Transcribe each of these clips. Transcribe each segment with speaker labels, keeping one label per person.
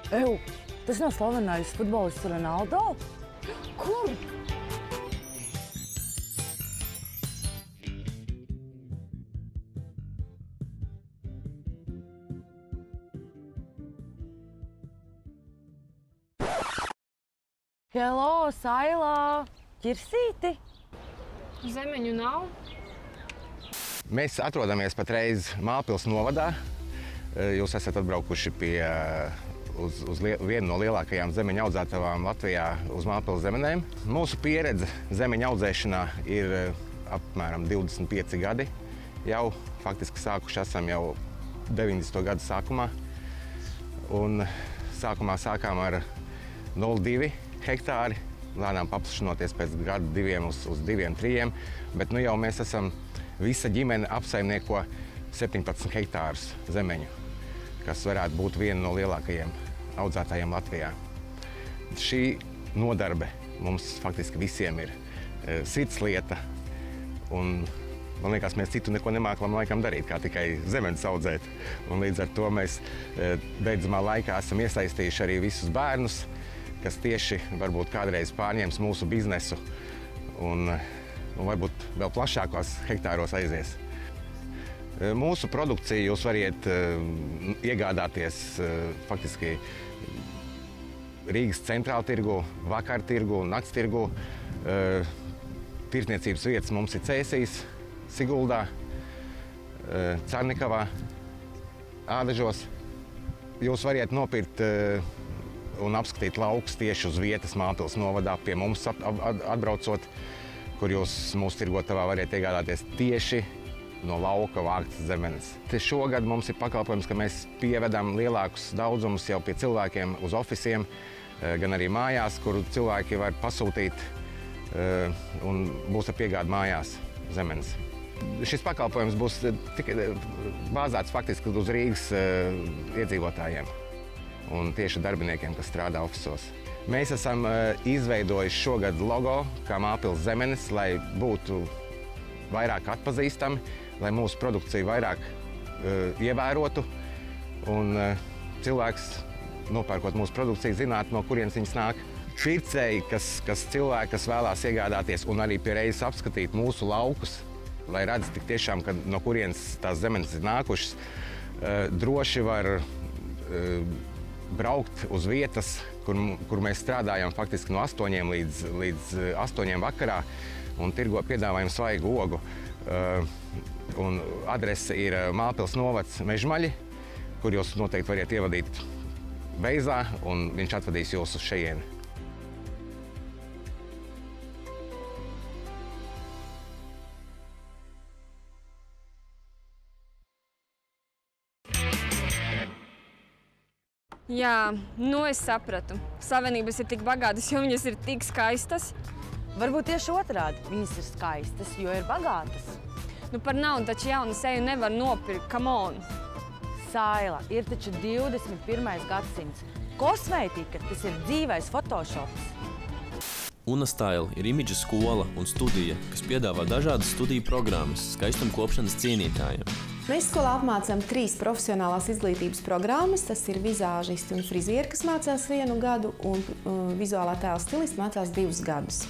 Speaker 1: Ew, tas nav slavenais futbolists Ronaldo? Kur? Hello, Sailā! Ķirsīti?
Speaker 2: Zemeņu nav.
Speaker 3: Mēs atrodamies patreiz Mālpils novadā. Jūs esat atbraukuši uz vienu no lielākajām zemeņu audzētavām Latvijā uz Mālpils zemenēm. Mūsu pieredze zemeņu audzēšanā ir apmēram 25 gadi. Jau faktiski sākuši esam jau 90. gadu sākumā. Un sākumā sākām ar 0,2 hektāri, lēnām paplašinoties pēc gadu diviem uz 2–3, bet nu jau mēs esam, visa ģimene apsaimnieko 17 hektārus zemeņu, kas varētu būt viena no lielākajiem audzētājiem Latvijā. Šī nodarbe mums faktiski visiem ir sirdslieta, un man liekas, mēs citu neko nemākam laikam darīt, kā tikai zemenes audzēt. Un līdz ar to mēs beidzamā laikā esam iesaistījuši arī visus bērnus, kas tieši varbūt kādreiz pārņems mūsu biznesu un varbūt vēl plašākos hektāros aizies. Mūsu produkciju jūs variet iegādāties faktiski Rīgas centrāla tirgu, vakar tirgu, nakts tirgu. Tirdzniecības vietas mums ir Cēsīs, Siguldā, Carnikavā, Ādažos. Jūs variet nopirkt un apskatīt laukus tieši uz vietas Mālpils novadā pie mums atbraucot, kur jūs mūsu tirgotavā variet iegādāties tieši no lauka vāktas zemenes. Šogad mums ir pakalpojums, ka mēs pievedam lielākus daudzumus jau pie cilvēkiem uz ofisiem, gan arī mājās, kur cilvēki var pasūtīt un būs ar piegādi mājās zemenes. Šis pakalpojums būs tikai bāzēts faktiski uz Rīgas iedzīvotājiem un tieši darbiniekiem, kas strādā ofisos. Mēs esam izveidojuši šogad logo kā Mālpils zemenes, lai būtu vairāk atpazīstami, lai mūsu produkciju vairāk ievērotu un cilvēks, nopērkot mūsu produkciju, zinātu, no kurienes viņas nāk. Pircēji, kas cilvēki, kas vēlās iegādāties un arī pie reizes apskatīt mūsu laukus, lai redz tik tiešām, no kurienes tās zemenes ir nākušas, droši var braukt uz vietas, kur mēs strādājam faktiski no 8 līdz 8 vakarā un piedāvājam svaigu ogu. Un adrese ir Mālpils novads Mežmaļi, kur jūs noteikti variet ievadīt Beizā, un viņš atvedīs jūs uz šejieni.
Speaker 2: Jā, nu es sapratu. Savienības ir tik bagātas, jo viņas ir tik skaistas.
Speaker 1: Varbūt tieši otrādi. Viņas ir skaistas, jo ir bagātas.
Speaker 2: Nu par naudu taču jaunu seju nevar nopirkt, come on.
Speaker 1: Saila, ir taču 21. gadsimts. Kosmētika, tas ir dzīvais photoshops.
Speaker 4: Unastyle ir imidža skola un studija, kas piedāvā dažādas studiju programmas skaistumkopšanas cienītājiem.
Speaker 5: Mēs skolā apmācām 3 profesionālās izglītības programmas. Tas ir vizāžisti un frizieri, kas mācās 1 gadu, un vizuālā tēla stilisti mācās 2 gadus.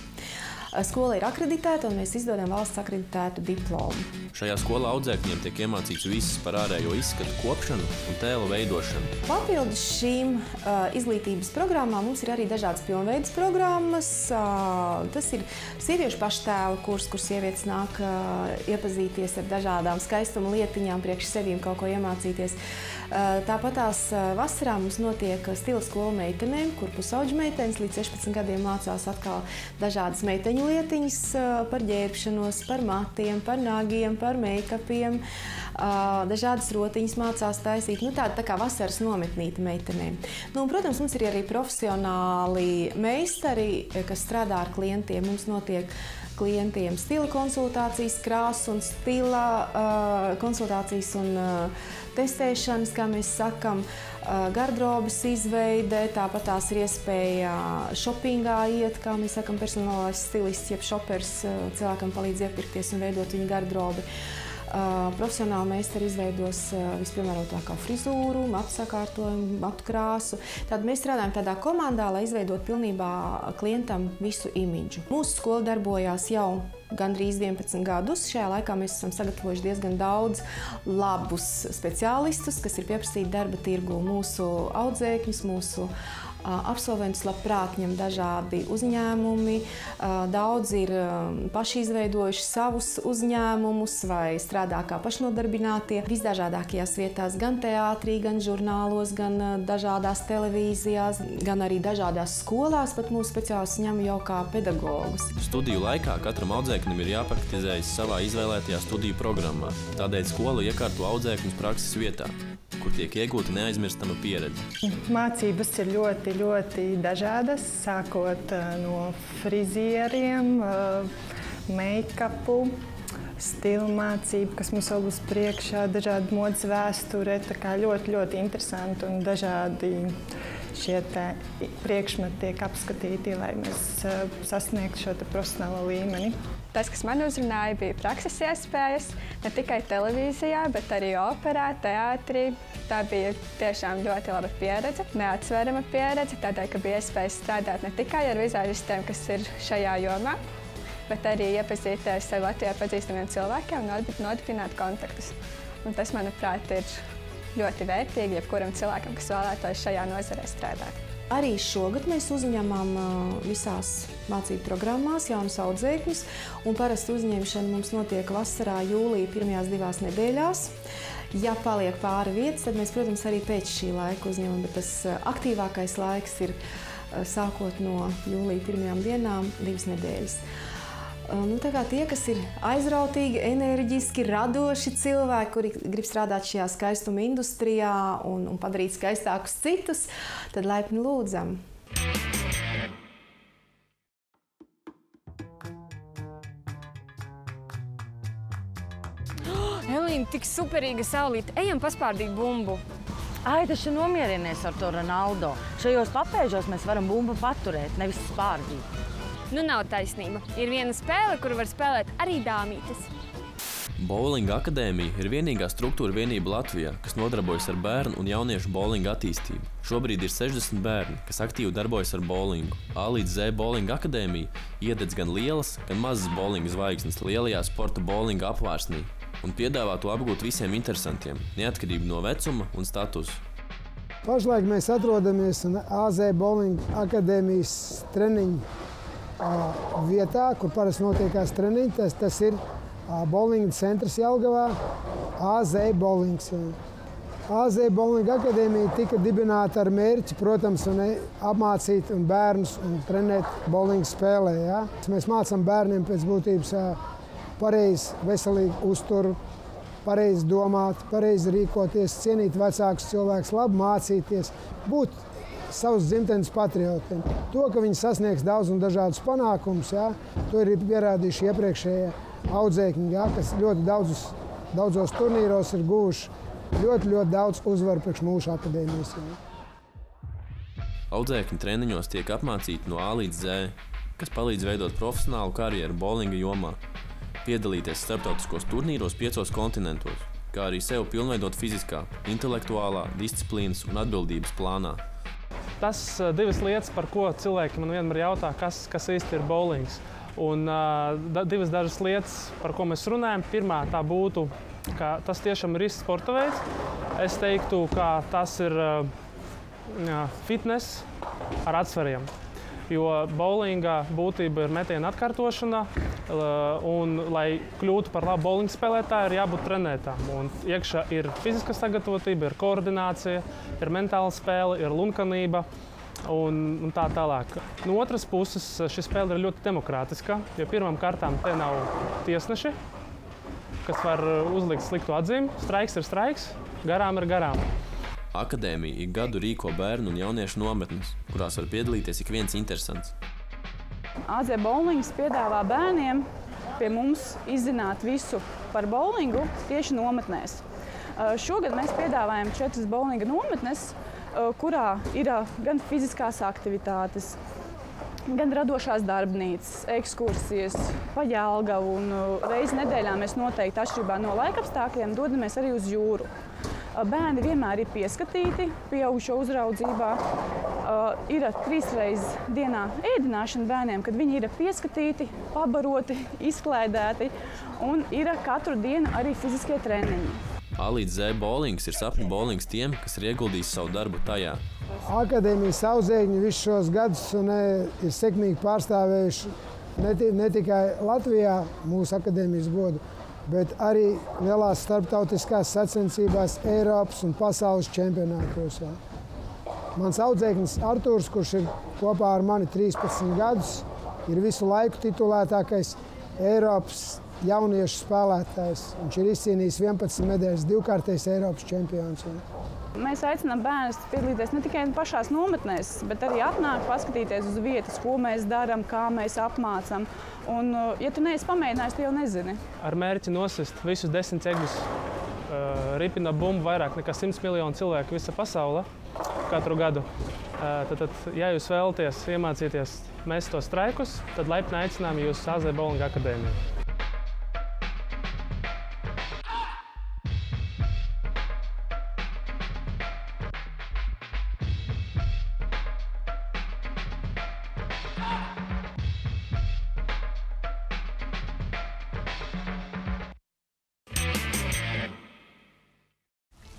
Speaker 5: Skola ir akreditēta, un mēs izdodam valsts akreditētu diplomu.
Speaker 4: Šajā skolā audzēkņiem tiek iemācīts viss par ārējo izskatu kopšanu un tēla veidošanu.
Speaker 5: Papildus šīm izglītības programmām mums ir arī dažādas pilnveidas programmas. Tas ir sieviešu paštēlu kurs, kur sievietes nāk iepazīties ar dažādām skaistuma lietiņām, priekš sevīm kaut ko iemācīties. Tāpat tās vasarā mums notiek stila skola meitenēm, kur pusauģu meitenes līdz 16 gadiem mācās atkal dažādas meiteņu lietiņas par ģērbšanos, par matiem, par nagiem, par meikapiem. Dažādas rotiņas mācās taisīt. Nu, tāda tā kā vasaras nometnīte meitenēm. Nu, un, protams, mums ir arī profesionāli meistari, kas strādā ar klientiem. Mums notiek klientiem stila konsultācijas, krāsas un stila konsultācijas un testēšanas, kā mēs sakam, gardrobes izveide, tāpat tās ir iespēja šopingā iet, kā mēs sakam, personālais stilists, jeb šopers cilvēkam palīdz iepirkties un veidot viņa gardrobi. Profesionāli meistari izveidos vispiemērotākā frizūru, matu sakārtojumu, matu krāsu. Tad mēs strādājam tādā komandā, lai izveidot pilnībā klientam visu imidžu. Mūsu skola darbojās jau gandrīz 11 gadus. Šajā laikā mēs esam sagatavojuši diezgan daudz labus speciālistus, kas ir pieprasīti darba tirgu. Mūsu audzēkņus, mūsu absolventus labprāt ņem dažādi uzņēmumi. Daudz ir paši izveidojuši savus uzņēmumus vai strādā kā pašnodarbinātie visdažādākajās vietās, gan teātrī, gan žurnālos, gan dažādās televīzijās, gan arī dažādās skolās. Pat mūsu speciālistus ņem jau kā pedagogus.
Speaker 4: Studiju laikā katram audzēknim ir jāpraktizējas savā izvēlētajā studiju programmā. Tādēļ skola iekārto audzēkņus prakses vietā, kur tiek iegūta neaizmirstama pieredze.
Speaker 6: Mācības ir ļoti dažādas, sākot no frizieriem, make-upu, stila mācību, kas mums vēl būs priekšā, dažādi modes vēsture, tā kā ļoti interesanti un dažādi šie priekšmeti tiek apskatīti, lai mēs sasniegtu šo profesionālo līmeni.
Speaker 7: Tas, kas man uzrunāja, bija prakses iespējas, ne tikai televīzijā, bet arī operā, teātrī. Tā bija tiešām ļoti laba pieredze, neatsverama pieredze, tādēļ, ka bija iespējas strādāt ne tikai ar vizāžistiem, kas ir šajā jomā, bet arī iepazīties ar Latvijā pazīstamiem cilvēkiem un nodibināt kontaktus. Un tas, manuprāt, ir ļoti vērtīgi jebkuram cilvēkam, kas vēlētos šajā nozarē strādāt.
Speaker 5: Arī šogad mēs uzņemam visās mācību programmās jaunus audzēkņus, un parasti uzņemšana mums notiek vasarā, jūlijā, pirmajās 2 nedēļās. Ja paliek pāri vietas, tad mēs, protams, arī pēc šī laika uzņemam, bet tas aktīvākais laiks ir sākot no jūlija pirmajām dienām 2 nedēļas. Tā kā tie, kas ir aizrautīgi, enerģiski, radoši cilvēki, kuri grib strādāt šajā skaistuma industrijā un padarīt skaistākus citus, tad laipni lūdzam.
Speaker 2: Elīna, tik superīga saulīte. Ejam paspārdīt bumbu.
Speaker 1: Ai, taču nomierinies ar to Ronaldo. Šajos papēžos mēs varam bumbu paturēt, nevis spārdīt.
Speaker 2: Nu, nav taisnība. Ir viena spēle, kuru var spēlēt arī dāmītes.
Speaker 4: Bowlinga akadēmija ir vienīgā struktūra vienība Latvijā, kas nodarbojas ar bērnu un jauniešu bowlinga attīstību. Šobrīd ir 60 bērni, kas aktīvi darbojas ar bowlingu. A līdz Z bowlinga akadēmija iededz gan lielas, gan mazas bowlinga zvaigznes lielajā sporta bowlinga apvārsnī un piedāvā to apgūt visiem interesantiem, neatkarīgi no vecuma un statusa.
Speaker 8: Pašlaik mēs atrodamies AZ bowlinga akadēmijas treniņu vietā, kur parasti notiekās treniņi. Tas ir bowlinga centrs Jelgavā, AZ bowlings. AZ bowlinga akadēmija tika dibināta ar mērķi, protams, apmācīt bērnus un trenēt bowlinga spēlē. Ja? Mēs mācām bērniem pēc būtības pareizi, veselīgi uzturu, pareizi domāt, pareizi rīkoties, cienīt vecākus cilvēkus, labi mācīties, būt savus dzimtenes patriotiem. To, ka viņi sasniegs daudz un dažādus panākumus, to ir pierādījuši iepriekšējie audzēkņi, kas ļoti daudzos turnīros ir guvuši ļoti daudz uzvaru priekš mūsu akadēmijas.
Speaker 4: Audzēkņi treniņos tiek apmācīti no A līdz Z, kas palīdz veidot profesionālu karjeru bowlinga jomā, piedalīties starptautiskos turnīros 5 kontinentos, kā arī sev pilnveidot fiziskā, intelektuālā, disciplīnas un atbildības plānā.
Speaker 9: Tas 2 lietas, par ko cilvēki man vienmēr jautā, kas īsti ir bowlings. Un 2 dažas lietas, par ko mēs runājam. Pirmā tā būtu, ka tas tiešām ir īsts sporta veids. Es teiktu, ka tas ir fitness ar atsvariem. Jo bowlinga būtība ir metiena atkārtošana, un, lai kļūtu par labu bowlinga spēlētāju, ir jābūt trenētām. Un iekšā ir fiziska sagatavotība, ir koordinācija, ir mentāla spēle, ir lunkanība un tā tālāk. No otras puses, šī spēle ir ļoti demokrātiska, jo pirmām kārtām te nav tiesneši, kas var uzlikt sliktu atzīmi. Straiks ir straiks, garām ir garām.
Speaker 4: Akadēmija ik gadu rīko bērnu un jauniešu nometnes, kurās var piedalīties ik viens interesants.
Speaker 10: AZ bowlings piedāvā bērniem pie mums izzināt visu par bowlingu tieši nometnēs. Šogad mēs piedāvājam 4 bowlinga nometnes, kurā ir gan fiziskās aktivitātes, gan radošās darbnīcas, ekskursijas pa Jelgavu. Un reizi nedēļā mēs noteikti atšķirībā no laikapstākļiem dodamies arī uz jūru. Bērni vienmēr ir pieskatīti pieaugušo uzraudzībā. Ir 3 reizes dienā ēdināšana bērniem, kad viņi ir pieskatīti, pabaroti, izklaidēti. Un ir katru dienu arī fiziskie treniņi.
Speaker 4: A līdz Z bowlings ir sapņu bowlings tiem, kas ir ieguldījis savu darbu tajā.
Speaker 8: Akadēmijas Sauzēkņi visus šos gadus ir sekmīgi pārstāvējuši ne tikai Latvijā mūsu akadēmijas godu, bet arī lielās starptautiskās sacensībās Eiropas un pasaules čempionātos. Mans audzēknis Artūrs, kurš ir kopā ar mani 13 gadus, ir visu laiku titulētākais Eiropas jauniešu spēlētājs. Viņš ir izcīnījis 11 medaļas, 2-kārtais Eiropas čempions.
Speaker 10: Mēs aicinām bērnus piedalīties ne tikai pašās nometnēs, bet arī atnākt, paskatīties uz vietas, ko mēs darām, kā mēs apmācām. Un, ja tu neesi pamēģinājis, tu jau nezini.
Speaker 9: Ar mērķi nosist visus 10 ceļus ripina bumbu vairāk nekā 100 miljonu cilvēku visa pasaule katru gadu. Tad, ja jūs vēlaties iemācīties mest tos straikus, tad laipni aicinām jūs uz AZ Bowling akadēmiju.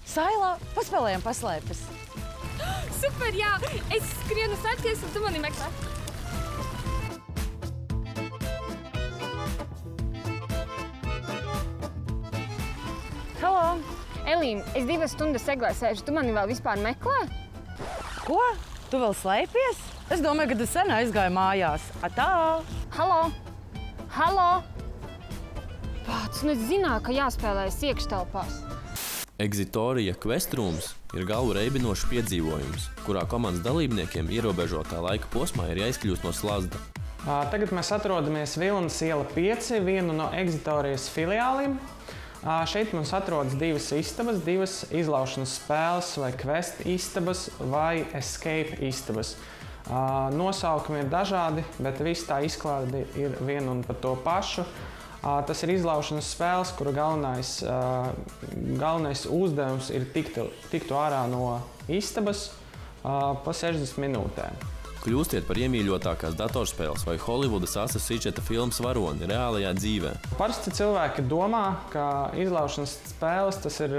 Speaker 1: Sailā paspēlējam paslēpes.
Speaker 2: Super, jā! Es skrienu sēties un tu mani meklē.
Speaker 1: Halo!
Speaker 2: Elīna, es 2 stundas seglē sēžu, tu mani vēl vispār meklē?
Speaker 1: Ko? Tu vēl slēpies? Es domāju, ka tu sen aizgāji mājās. Atā!
Speaker 2: Halo! Halo! Pats, nu es zināju, ka jāspēlējas iekštelpās.
Speaker 4: Exitorija Quest Rooms ir galvu reibinošs piedzīvojums, kurā komandas dalībniekiem ierobežotā laika posmā ir jāizkļūst no slazda.
Speaker 11: Tagad mēs atrodamies Vilnas iela 5, vienu no Exitorijas filiāliem. Šeit mums atrodas 2 istabas, 2 izlaušanas spēles vai Quest istabas vai Escape istabas. Nosaukumi ir dažādi, bet visa tā izklāde ir viena un par to pašu. Tas ir izlaušanas spēles, kura galvenais uzdevums ir tiktu ārā no istabas pa 60 minūtēm.
Speaker 4: Kļūstiet par iemīļotākās datorspēles vai Holivudas asa sižeta filmas varoni reālajā dzīvē.
Speaker 11: Parasti cilvēki domā, ka izlaušanas spēles tas ir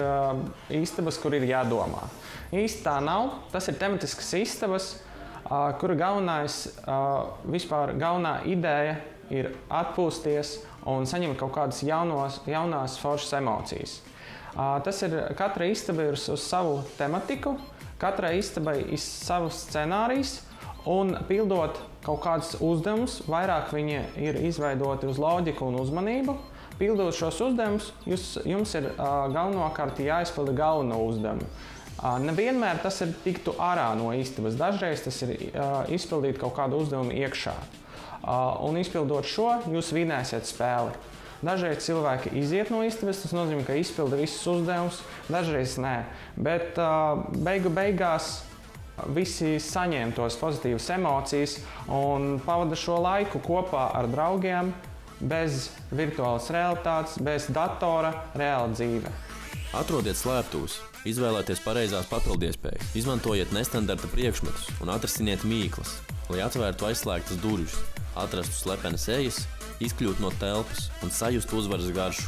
Speaker 11: istabas, kur ir jādomā. Īsti tā nav. Tas ir tematiskas istabas, kura galvenā ideja ir atpūsties un saņemt kaut kādas jaunās foršas emocijas. Katra istaba ir uz savu tematiku, katrai istabai ir savs scenārijs, un pildot kaut kādus uzdevumus, vairāk viņi ir izveidoti uz loģiku un uzmanību. Pildot šos uzdevumus, jums ir galvenokārt jāizpilda galveno uzdevumu. Nevienmēr tas ir tiktu ārā no istabas, dažreiz tas ir izpildīt kaut kādu uzdevumu iekšā. Un izpildot šo, jūs vinēsiet spēli. Dažreiz cilvēki iziet no istabas, tas nozīmē, ka izpilda visus uzdevumus, dažreiz nē. Bet beigās visi saņem tos pozitīvas emocijas un pavada šo laiku kopā ar draugiem, bez virtuālas realitātes, bez datora, reāla dzīve.
Speaker 4: Atrodiet slēptuves, izvēlēties pareizās papildiespējas, izmantojiet nestandarta priekšmetus un atrasiniet mīklas, lai atvērtu aizslēgtas durvis, atrastu slepenas ejas, izkļūt no telpas un sajustu uzvaras garšu.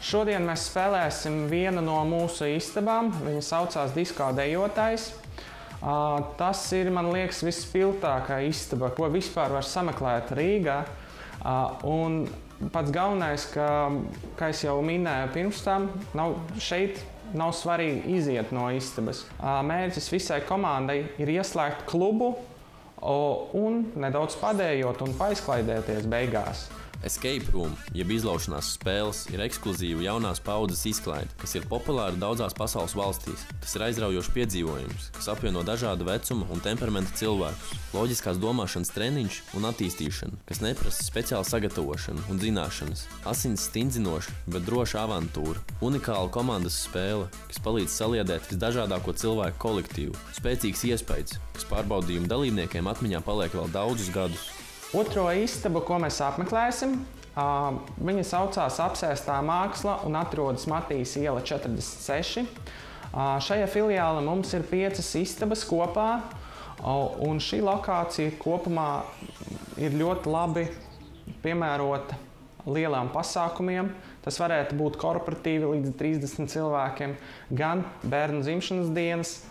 Speaker 11: Šodien mēs spēlēsim vienu no mūsu istabām. Viņa saucās Disko dejotājs. Tas ir, man liekas, vispilgtākā istaba, ko vispār var sameklēt Rīgā. Un pats galvenais, kā es jau minēju pirms tam, šeit nav svarīgi iziet no istabas. Mērķis visai komandai ir ieslēgt klubu un nedaudz padējot un paizklaidēties beigās.
Speaker 4: Escape Room, jeb izlaušanās spēles, ir ekskluzīva jaunās paudzes izklaide, kas ir populāra daudzās pasaules valstīs. Tas ir aizraujošs piedzīvojums, kas apvieno dažāda vecuma un temperamenta cilvēkus, loģiskās domāšanas treniņš un attīstīšana, kas neprasa speciālu sagatavošanu un zināšanas, asins stingzinoša, bet droša avantūra, unikāla komandas spēle, kas palīdz saliedēt visdažādāko cilvēku kolektīvu, spēcīgs iespējas, kas pārbaudījumu dalībniekiem atmiņā paliek vēl daudzus gadus.
Speaker 11: Otro istabu, ko mēs apmeklēsim, viņa saucās Apsēstā māksla un atrodas Matīs iela 46. Šajā filiālā mums ir 5 istabas kopā, un šī lokācija kopumā ir ļoti labi piemērota lielām pasākumiem. Tas varētu būt korporatīvi līdz 30 cilvēkiem, gan bērnu dzimšanas dienas,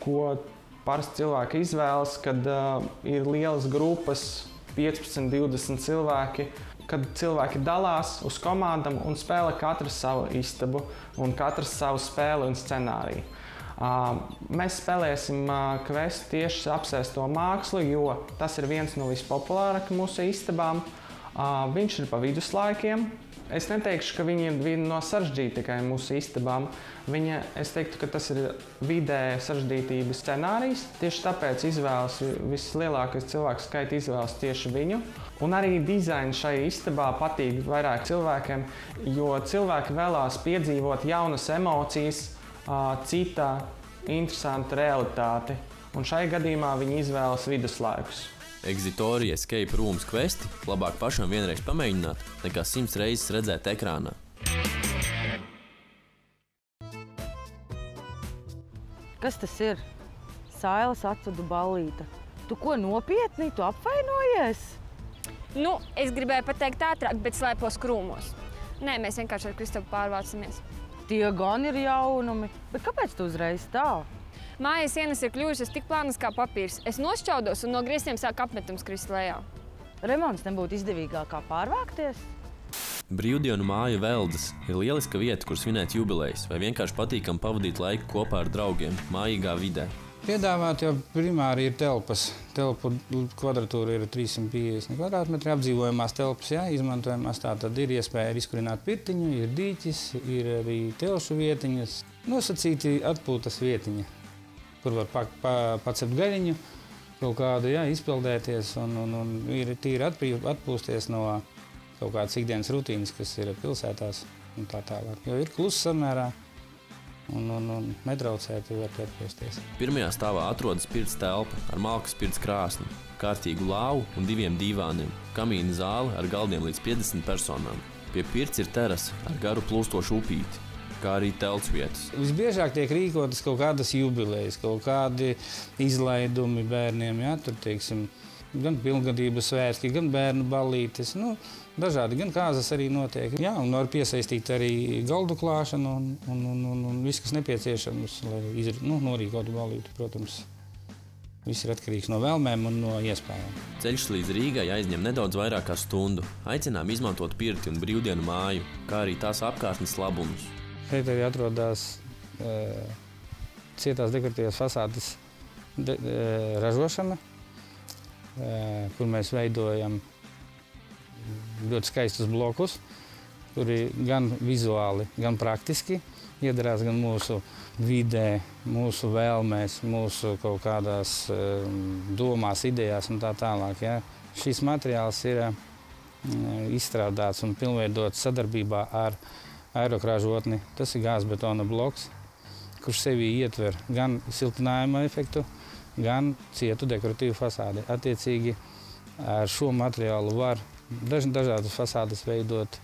Speaker 11: ko parasti cilvēki izvēlas, kad ir lielas grupas, 15–20 cilvēki, kad cilvēki dalās uz komandām un spēlē katrs savu istabu un katrs savu spēli un scenāriju. Mēs spēlēsim kvestu tieši Apsēsto mākslu, jo tas ir viens no vispopulārākajiem mūsu istabām. Viņš ir pa viduslaikiem. Es neteikšu, ka viņi ir viena no sarežģītākajām mūsu istabām. Es teiktu, ka tas ir vidēja sarežģītības scenārijs. Tieši tāpēc vislielākais cilvēku skaits izvēlas tieši viņu. Un arī dizains šai istabā patīk vairāk cilvēkiem, jo cilvēki vēlās piedzīvot jaunas emocijas, cita interesanta realitāti. Un šai gadījumā viņi izvēlas viduslaikus.
Speaker 4: Exitori Escape Rooms kvesti labāk pašam vienreiz pamēģināt, nekā 100 reizes redzēt ekrānā.
Speaker 1: Kas tas ir? Sailes atvedu ballīte. Tu ko nopietni? Tu apvainojies?
Speaker 2: Nu, es gribēju pateikt ātrāk, bet slēpos krūmos. Nē, mēs vienkārši ar Kristapu pārvācamies.
Speaker 1: Tie gan ir jaunumi. Bet kāpēc tu uzreiz tā?
Speaker 2: Mājas sienas ir kļuvušas tik plānas kā papīrs. Es nošķaudos un no griestiem sāk apmetums krist lejā.
Speaker 1: Remonts nebūtu izdevīgāk kā pārvākties?
Speaker 4: Brīvdienu māja Veldas ir lieliska vieta, kur svinēt jubilejas vai vienkārši patīkam pavadīt laiku kopā ar draugiem, mājīgā vidē.
Speaker 12: Piedāvāt jau primāri ir telpas. Telpu kvadratūra ir 350 kvadrātmetri, apdzīvojamās telpas, jā, izmantojamās. Tātad ir iespēja izkurināt pirtiņu, ir dīķis, ir arī telšu vietiņas. Nosacīti atpūtas vietiņa, kur var pacept gaļiņu, kaut kādu, jā, izpeldēties un ir tīri atpūsties no kaut kādas ikdienas rutīnas, kas ir pilsētās un tā tālāk. Jo ir kluss samērā un netraucēti var atpūsties.
Speaker 4: Pirmajā stāvā atrodas pirts telpa ar malkas pirts krāsni, kārtīgu lāvu un 2 divāniem, kamīna zāle ar galdiem līdz 50 personām. Pie pirts ir terasa ar garu plūstošu upīti, kā arī telts vietas.
Speaker 12: Visbiežāk tiek rīkotas kaut kādas jubilejas, kaut kādi izlaidumi bērniem, jā, tur, teiksim, gan pilngadības svētki, gan bērnu ballītes, nu, dažādi, gan kāzas arī notiek. Jā, un var piesaistīt arī galdu klāšanu un viss, kas nepieciešams, lai norīkotu ballīti, protams. Viss ir atkarīgs no vēlmēm un no iespējām.
Speaker 4: Ceļš līdz Rīgai aizņem nedaudz vairāk kā stundu. Aicinām izmantot pirti un brīvdienu māju, kā arī tās apkārtnes labumus.
Speaker 12: Šeit arī atrodas cietās dekoratīvās fasādes ražošana, kur mēs veidojam ļoti skaistus blokus, kuri gan vizuāli, gan praktiski iedarās gan mūsu vidē, mūsu vēlmēs, mūsu kaut kādās domās, idejās un tā tālāk. Ja. Šis materiāls ir izstrādāts un pilnveidots sadarbībā ar aerokrāžotni. Tas ir gāzbetona bloks, kurš sevī ietver gan siltinājuma efektu, gan cietu dekoratīvu fasādi. Attiecīgi ar šo materiālu var dažādas fasādes veidot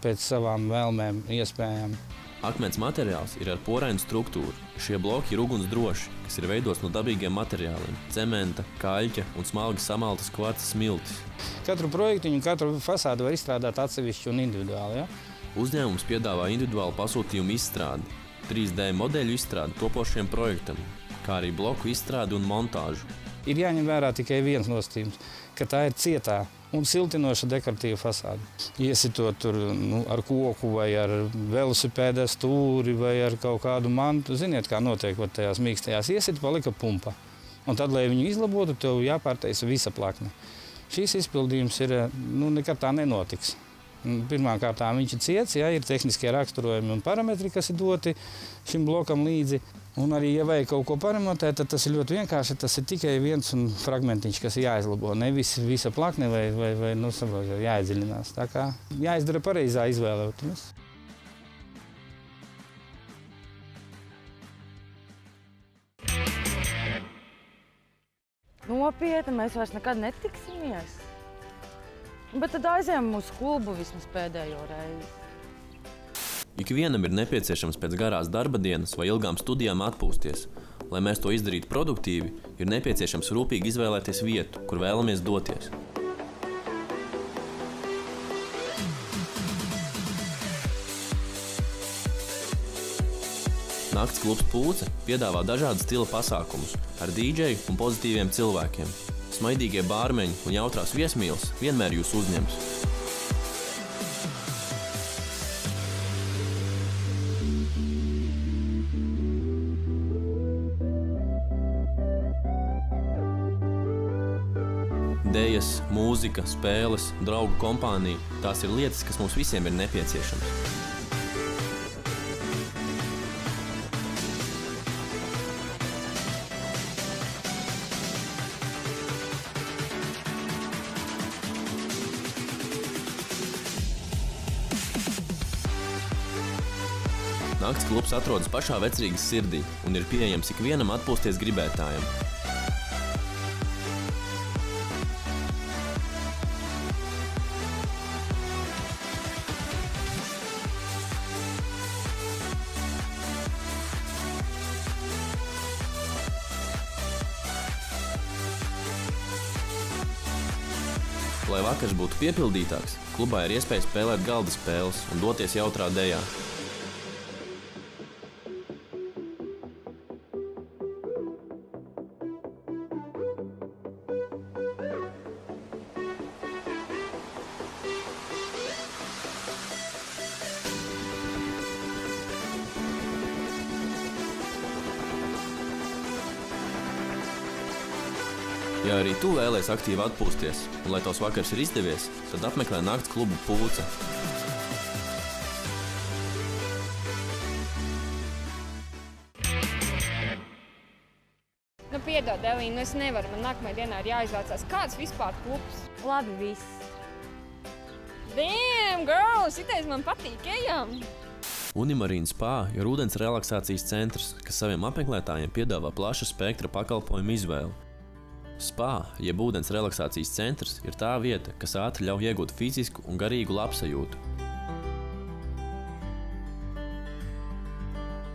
Speaker 12: pēc savām vēlmēm, iespējām.
Speaker 4: Akmens materiāls ir ar porainu struktūru. Šie bloki ir ugunsdroši, kas ir veidots no dabīgiem materiāliem – cementa, kaļķa un smalgi samaltas kvarca smiltis.
Speaker 12: Katru projektiņu, katru fasādi var izstrādāt atsevišķi un individuāli. Ja?
Speaker 4: Uzņēmums piedāvā individuālu pasūtījumu izstrādi, 3D modeļu izstrādi topošiem projektam, kā arī bloku izstrādi un montāžu.
Speaker 12: Ir jāņem vērā tikai viens nosacījums, ka tā ir cietā un siltinoša dekoratīva fasāde. Iesitot tur ar koku vai ar velosipēda stūri vai ar kaut kādu mantu. Ziniet, kā notiek tajās mīkstajās. Iesit, palika pumpa. Un tad, lai viņu izlabotu, tev jāpārtaisa visa plakne. Šīs izpildījums ir, nekad tā nenotiks. Pirmkārt, viņš ir ciets, ir tehniskie raksturojumi un parametri, kas ir doti šim blokam līdzi. Un arī, ja vajag kaut ko paremontēt, tad tas ir ļoti vienkārši. Tas ir tikai viens fragmentiņš, kas ir jāizlabo. Nevis visa plakne vai jāiedziļinās. Tā kā jāizdara pareizā izvēle.
Speaker 1: Nopietni, mēs vairs nekad netiksimies. Bet tad aizējām uz klubu vismaz pēdējo reizi.
Speaker 4: Ikvienam ir nepieciešams pēc garās darba dienas vai ilgām studijām atpūsties. Lai mēs to izdarītu produktīvi, ir nepieciešams rūpīgi izvēlēties vietu, kur vēlamies doties. Nakts klubs Pūce piedāvā dažādu stila pasākumus ar dīdžeju un pozitīviem cilvēkiem. Smaidīgie bārmeņi un jautrās viesmīles vienmēr jūs uzņems. Dejas, mūzika, spēles, draugu kompānija – tās ir lietas, kas mums visiem ir nepieciešamas. Nakts klubs atrodas pašā Vecrīgas sirdī un ir pieejams ikvienam atpūsties gribētājam. Lai vakars būtu piepildītāks, klubā ir iespēja spēlēt galda spēles un doties jautrā dejā. Ja arī tu vēlies aktīvi atpūsties, un lai tavs vakars ir izdevies, tad apmeklē nakts klubu Pūce.
Speaker 2: Piedod, Elīna, es nevaru, man nākamajā dienā ir jāizvācās. Kāds vispār klubs?
Speaker 1: Labi, viss.
Speaker 2: Damn, girl, šitais man patīk, ejam!
Speaker 4: Unimarīna Spa ir ūdens relaksācijas centrs, kas saviem apmeklētājiem piedāvā plaša spektra pakalpojumu izvēli. Spa, jeb ūdens relaksācijas centrs, ir tā vieta, kas ātri ļauj iegūt fizisku un garīgu labsajūtu.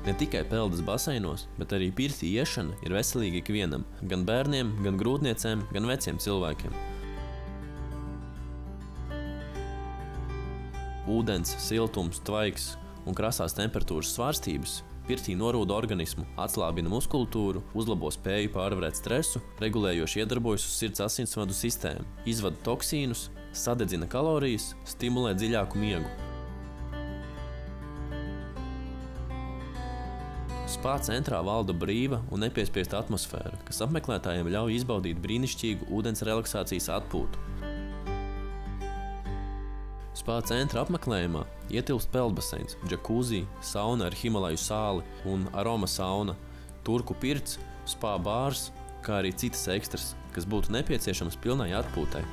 Speaker 4: Ne tikai peldas baseinos, bet arī pirtī iešana ir veselīga ikvienam, gan bērniem, gan grūtniecēm, gan veciem cilvēkiem. Ūdens, siltums, tvaiks un krasās temperatūras svārstības pirtī norūda organismu, atslābina muskultūru, uzlabo spēju pārvarēt stresu, regulējoši iedarbojas uz sirds asinsvadu sistēmu, izvada toksīnus, sadedzina kalorijas, stimulē dziļāku miegu. Spa centrā valda brīva un nepiespiesta atmosfēra, kas apmeklētājiem ļauj izbaudīt brīnišķīgu ūdens relaksācijas atpūtu. Spa centra apmeklējumā ietilpst peldbaseins, džakūzī, sauna ar Himalaju sāli un aroma sauna, turku pirts, spa bārs, kā arī citas ekstras, kas būtu nepieciešams pilnai atpūtai.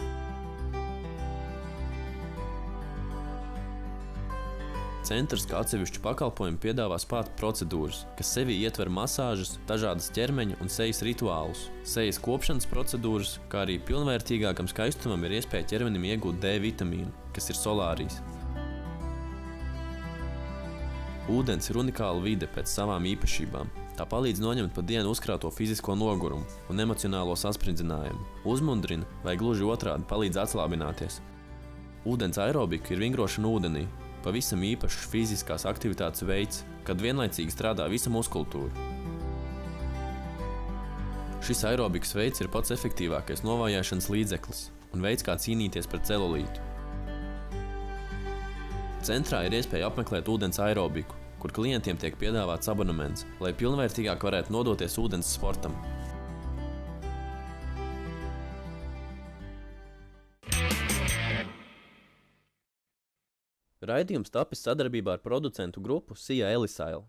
Speaker 4: Centrs kā atsevišķu pakalpojumu piedāvā spa procedūras, kas sevī ietver masāžas, dažādas ķermeņa un sejas rituālus, sejas kopšanas procedūras, kā arī pilnvērtīgākam skaistumam ir iespēja ķermenim iegūt D vitamīnu, kas ir solārijas. Ūdens ir unikāla vide pēc savām īpašībām. Tā palīdz noņemt pa dienu uzkrāto fizisko nogurumu un emocionālo saspridzinājumu, uzmundrina vai gluži otrādi palīdz atslābināties. Ūdens aerobika ir vingrošana ūdenī, pavisam īpašs fiziskās aktivitātes veids, kad vienlaicīgi strādā visa muskultūra. Šis aerobikas veids ir pats efektīvākais novājāšanas līdzeklis un veids, kā cīnīties pret celulītu. Centrā ir iespēja apmeklēt ūdens aerobiku, kur klientiem tiek piedāvāts abonements, lai pilnvērtīgāk varētu nodoties ūdens sportam. Raidījums tapis sadarbībā ar producentu grupu Sija Elisaila.